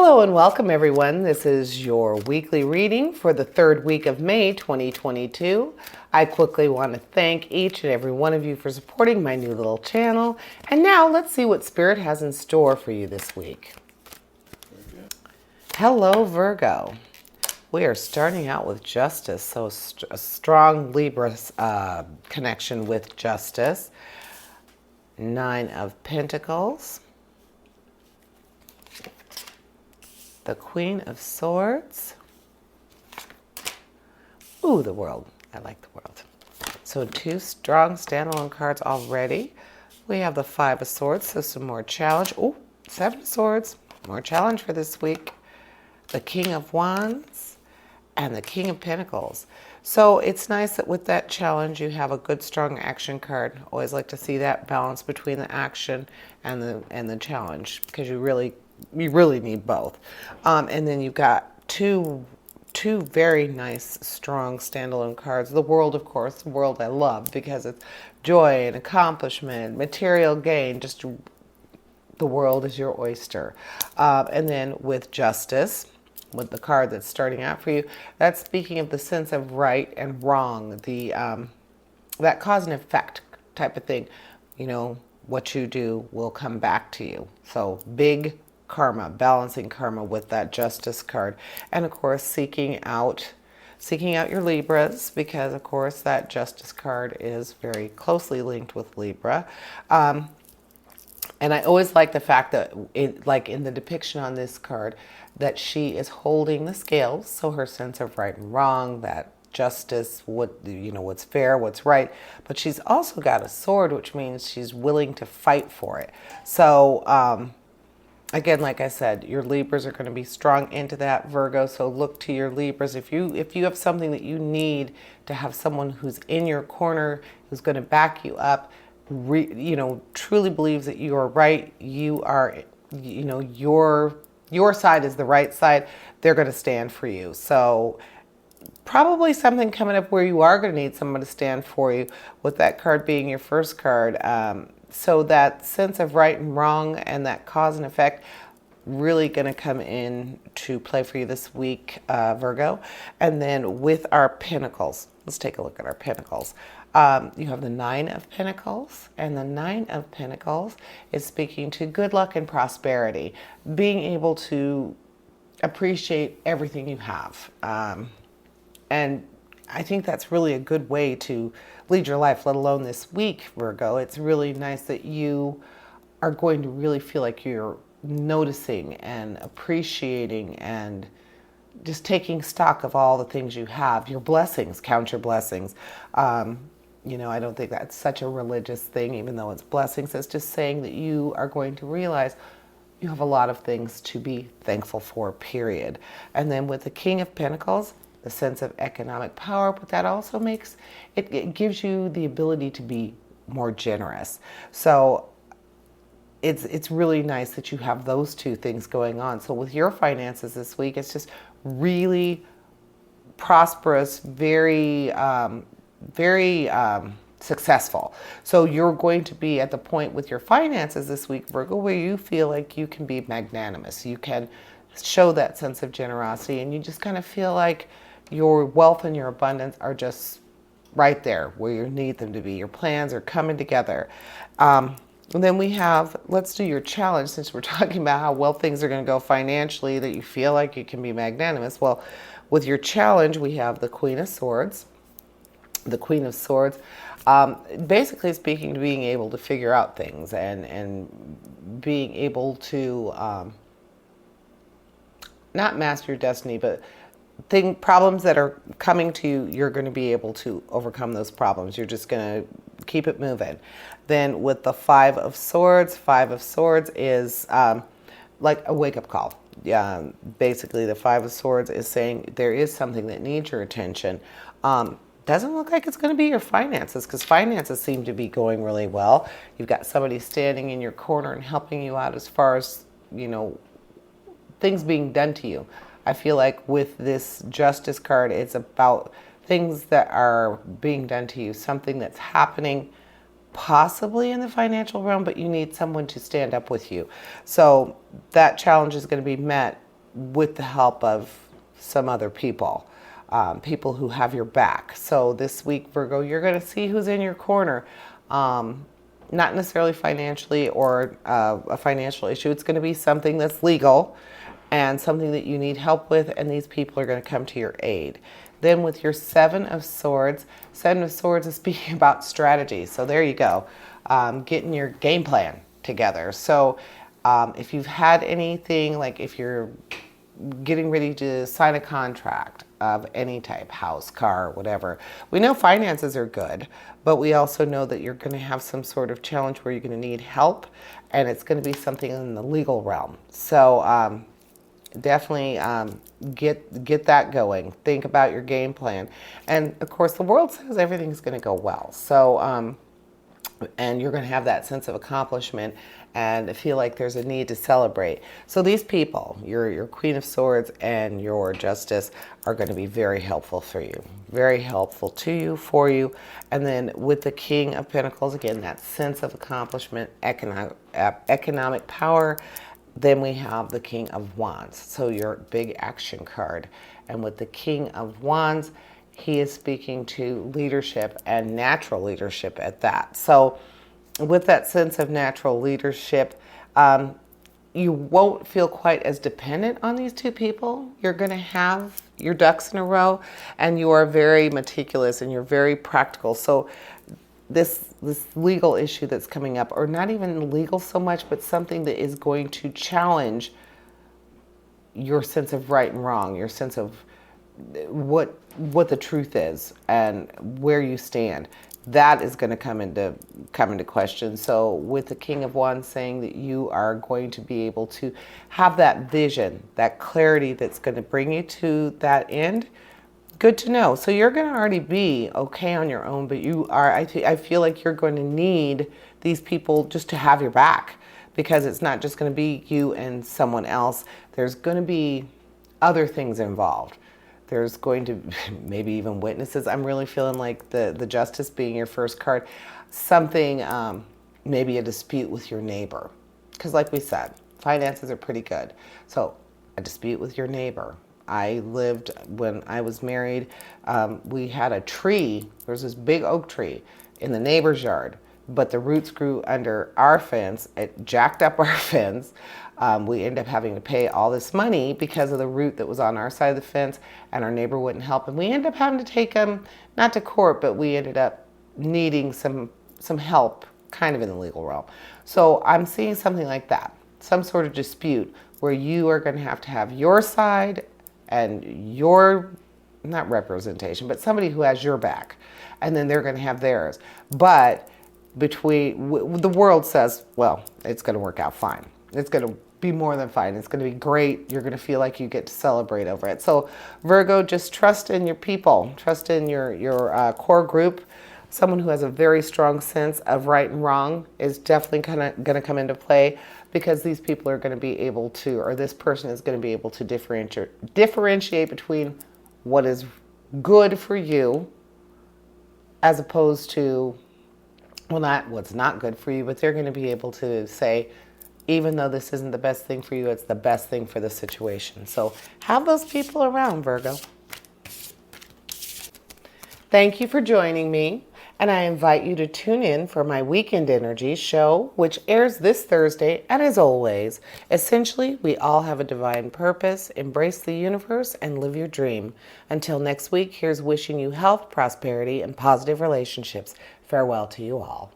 Hello and welcome everyone. This is your weekly reading for the third week of May 2022. I quickly want to thank each and every one of you for supporting my new little channel. And now let's see what Spirit has in store for you this week. Hello Virgo. We are starting out with Justice, so a strong Libra connection with Justice. 9 of Pentacles. The Queen of Swords. Ooh, the World. I like the World. So 2 strong standalone cards already. We have the 5 of Swords, so some more challenge. Ooh, 7 of Swords. More challenge for this week. The King of Wands and the King of Pentacles. So it's nice that with that challenge you have a good strong action card. Always like to see that balance between the action and the challenge, because you really need both. And then you've got two very nice, strong standalone cards. The World, of course, the World I love because it's joy and accomplishment, material gain, just the world is your oyster. And then with Justice, with the card that's starting out for you, that's speaking of the sense of right and wrong, the that cause and effect type of thing. You know, what you do will come back to you. So big karma, balancing karma with that Justice card. And of course seeking out your Libras, because of course that Justice card is very closely linked with Libra. And I always like the fact that like in the depiction on this card, that she is holding the scales, so her sense of right and wrong, that justice, what's fair, what's right, but she's also got a sword, which means she's willing to fight for it. So again, like I said, your Libras are going to be strong into that, Virgo. So look to your Libras. If you have something that you need to have someone who's in your corner, who's going to back you up, truly believes that you are right, you are, your side is the right side, they're going to stand for you. So probably something coming up where you are going to need someone to stand for you, with that card being your first card. So that sense of right and wrong and that cause and effect really going to come in to play for you this week, Virgo. And then with our Pentacles, let's take a look at our Pentacles. You have the 9 of Pentacles, and the 9 of Pentacles is speaking to good luck and prosperity, being able to appreciate everything you have. And I think that's really a good way to lead your life, let alone this week, Virgo. It's really nice that you are going to really feel like you're noticing and appreciating and just taking stock of all the things you have. Your blessings, count your blessings. I don't think that's such a religious thing, even though it's blessings. It's just saying that you are going to realize you have a lot of things to be thankful for, period. And then with the King of Pentacles, the sense of economic power, but that also makes it gives you the ability to be more generous. So it's really nice that you have those two things going on. So with your finances this week, it's just really prosperous, very successful. So you're going to be at the point with your finances this week, Virgo, where you feel like you can be magnanimous. You can show that sense of generosity, and you just kind of feel like your wealth and your abundance are just right there where you need them to be. Your plans are coming together. And then we have, let's do your challenge, since we're talking about how well things are going to go financially, that you feel like you can be magnanimous. Well, with your challenge, we have the Queen of Swords. The Queen of Swords, basically speaking to being able to figure out things and being able to not master your destiny, but problems that are coming to you, you're going to be able to overcome those problems. You're just going to keep it moving. Then with the 5 of Swords is like a wake-up call. Basically the 5 of Swords is saying there is something that needs your attention. Doesn't look like it's going to be your finances, because finances seem to be going really well. You've got somebody standing in your corner and helping you out as far as, things being done to you. I feel like with this Justice card, it's about things that are being done to you, something that's happening possibly in the financial realm, but you need someone to stand up with you. So that challenge is going to be met with the help of some other people, people who have your back. So this week, Virgo, you're going to see who's in your corner. Not necessarily financially or a financial issue. It's going to be something that's legal and something that you need help with, and these people are going to come to your aid. Then with your Seven of Swords is speaking about strategy. So there you go, getting your game plan together. So if you've had anything, like if you're getting ready to sign a contract of any type, house, car, whatever. We know finances are good, but we also know that you're going to have some sort of challenge where you're going to need help, and it's going to be something in the legal realm. So definitely get that going. Think about your game plan. And of course, the world says everything's going to go well. So, and you're going to have that sense of accomplishment and feel like there's a need to celebrate. So these people, your Queen of Swords and your Justice, are going to be very helpful for you, very helpful to you, for you. And then with the King of Pentacles, again, that sense of accomplishment, economic power. Then we have the King of Wands, so your big action card. And with the King of Wands, he is speaking to leadership and natural leadership at that. So with that sense of natural leadership, you won't feel quite as dependent on these two people. You're going to have your ducks in a row, and you are very meticulous and you're very practical. So this legal issue that's coming up, or not even legal so much, but something that is going to challenge your sense of right and wrong, your sense of what the truth is and where you stand. That is going to come into question. So with the King of Wands saying that you are going to be able to have that vision, that clarity that's going to bring you to that end, good to know. So you're going to already be okay on your own, but you are, I feel like you're going to need these people just to have your back, because it's not just going to be you and someone else. There's going to be other things involved. There's going to maybe even witnesses. I'm really feeling like the Justice being your first card, something, maybe a dispute with your neighbor. Because like we said, finances are pretty good. So a dispute with your neighbor. I lived, when I was married, we had a tree. There was this big oak tree in the neighbor's yard, but the roots grew under our fence. It jacked up our fence. We ended up having to pay all this money because of the root that was on our side of the fence, and our neighbor wouldn't help. And we ended up having to take them, not to court, but we ended up needing some help kind of in the legal realm. So I'm seeing something like that, some sort of dispute where you are going to have your side and your, not representation, but somebody who has your back, and then they're going to have theirs. But between, the world says, well, it's going to work out fine. It's going to be more than fine. It's going to be great. You're going to feel like you get to celebrate over it. So Virgo, just trust in your people. Trust in your core group. Someone who has a very strong sense of right and wrong is definitely going to come into play, because these people are going to be able to, or this person is going to be able to differentiate between what is good for you as opposed to, well, not what's not good for you, but they're going to be able to say, even though this isn't the best thing for you, it's the best thing for the situation. So have those people around, Virgo. Thank you for joining me, and I invite you to tune in for my Weekend Energy show, which airs this Thursday. And as always, essentially, we all have a divine purpose. Embrace the universe and live your dream. Until next week, here's wishing you health, prosperity, and positive relationships. Farewell to you all.